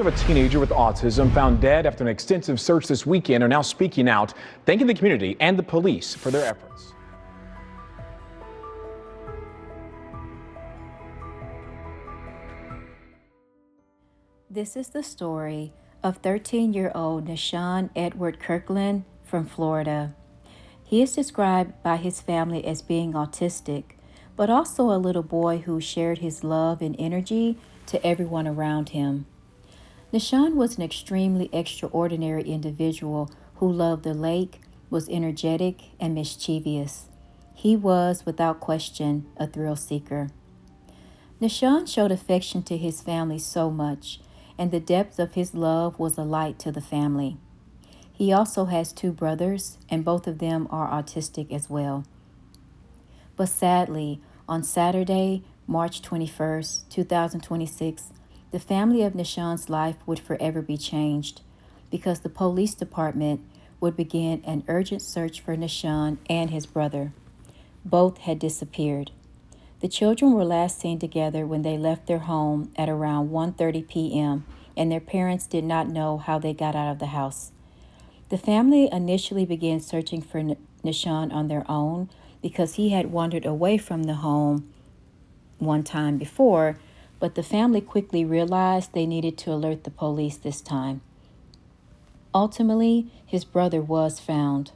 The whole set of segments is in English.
Of a teenager with autism found dead after an extensive search this weekend are now speaking out, thanking the community and the police for their efforts. This is the story of 13-year-old Na'Sean Edward Kirkland from Florida. He is described by his family as being autistic, but also a little boy who shared his love and energy to everyone around him. Nasean was an extremely extraordinary individual who loved the lake, was energetic, and mischievous. He was, without question, a thrill seeker. Nasean showed affection to his family so much, and the depth of his love was a light to the family. He also has 2 brothers, and both of them are autistic as well. But sadly, on Saturday, March 21st, 2026, the family of Nasean's life would forever be changed because the police department would begin an urgent search for Nasean and his brother. Both had disappeared. The children were last seen together when they left their home at around 1:30 p.m., and their parents did not know how they got out of the house. The family initially began searching for Nasean on their own because he had wandered away from the home one time before, but the family quickly realized they needed to alert the police this time. Ultimately, his brother was found.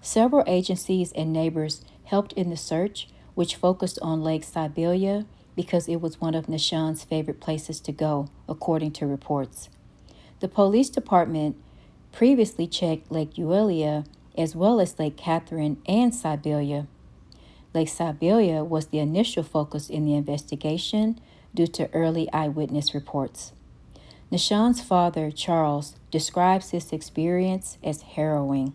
Several agencies and neighbors helped in the search, which focused on Lake Sibelia because it was one of Nasean's favorite places to go, according to reports. The police department previously checked Lake Eulalia as well as Lake Catherine and Sibelia. Lake Sibelia was the initial focus in the investigation due to early eyewitness reports. Nasean's father, Charles, describes this experience as harrowing.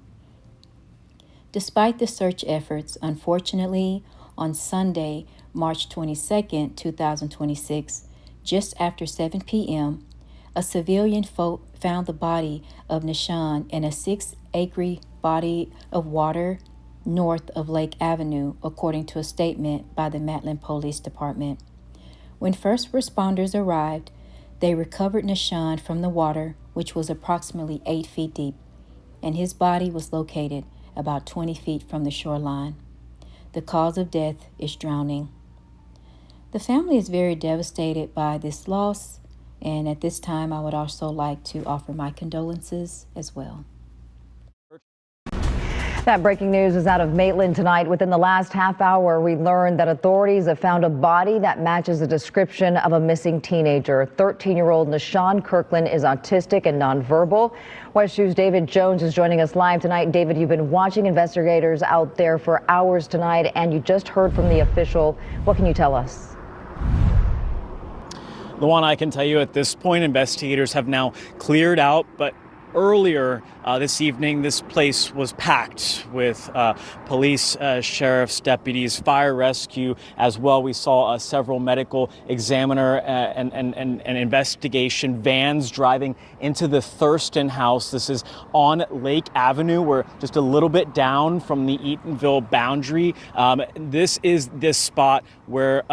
Despite the search efforts, unfortunately, on Sunday, March 22, 2026, just after 7 p.m., a civilian found the body of Nasean in a 6-acre body of water north of Lake Avenue, according to a statement by the Maitland Police Department. When first responders arrived, they recovered Nasean from the water, which was approximately 8 feet deep, and his body was located about 20 feet from the shoreline. The cause of death is drowning. The family is very devastated by this loss, and at this time, I would also like to offer my condolences as well. That breaking news is out of Maitland tonight. Within the last half hour, we learned that authorities have found a body that matches the description of a missing teenager. 13-year-old Na'Sean Kirkland is autistic and nonverbal. West News' David Jones is joining us live tonight. David, you've been watching investigators out there for hours tonight, and you just heard from the official. What can you tell us? Luana, I can tell you at this point, investigators have now cleared out, but earlier this evening, this place was packed with police, sheriff's deputies, fire rescue as well. We saw several medical examiner and investigation vans driving into the Thurston house. This is on Lake Avenue. We're just a little bit down from the Eatonville boundary. This is this spot where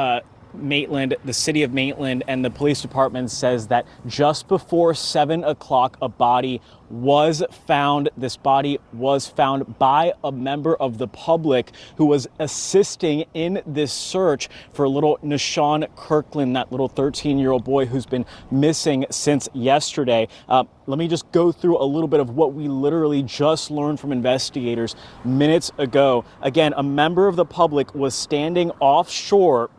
Maitland, the city of Maitland, and the police department says that just before 7 o'clock, a body was found. This body was found by a member of the public who was assisting in this search for little Na'Sean Kirkland, that little 13-year-old boy who's been missing since yesterday. Let me just go through a little bit of what we literally just learned from investigators minutes ago. Again, a member of the public was standing offshore,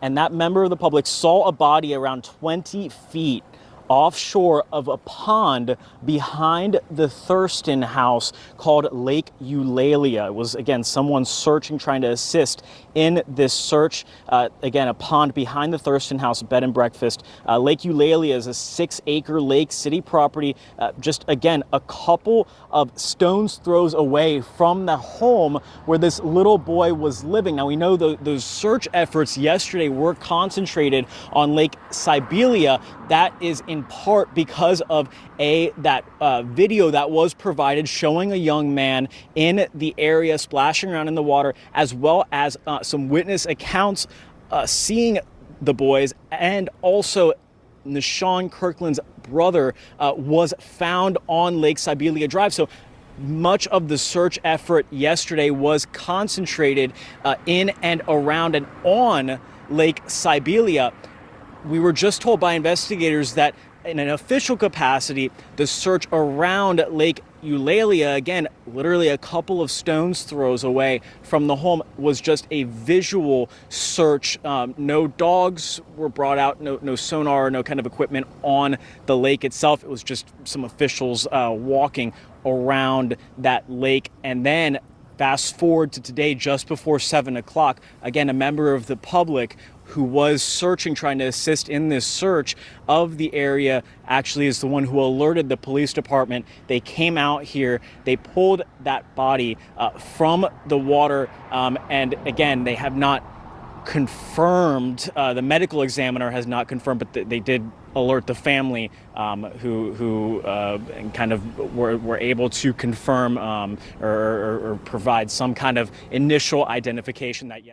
and that member of the public saw a body around 20 feet offshore of a pond behind the Thurston house called Lake Eulalia. It was, again, someone searching, trying to assist in this search. Again, a pond behind the Thurston house, bed and breakfast. Lake Eulalia is a 6-acre lake, city property, just, again, a couple of stones throws away from the home where this little boy was living. Now, we know those search efforts yesterday were concentrated on Lake Sibelia. That is in part because of that video that was provided showing a young man in the area splashing around in the water, as well as some witness accounts seeing the boys, and also Na'Sean Kirkland's brother was found on Lake Sibelia Drive. So much of the search effort yesterday was concentrated in and around and on Lake Sibelia. We were just told by investigators that in an official capacity, the search around Lake Eulalia, again, literally a couple of stones throws away from the home, was just a visual search. No dogs were brought out, no sonar, no kind of equipment on the lake itself. It was just some officials walking around that lake. And then fast forward to today, just before 7 o'clock, again, a member of the public who was searching, trying to assist in this search of the area, actually is the one who alerted the police department. They came out here, they pulled that body from the water, and again, they have not confirmed, the medical examiner has not confirmed, but they did alert the family, who kind of were able to confirm or provide some kind of initial identification that yet.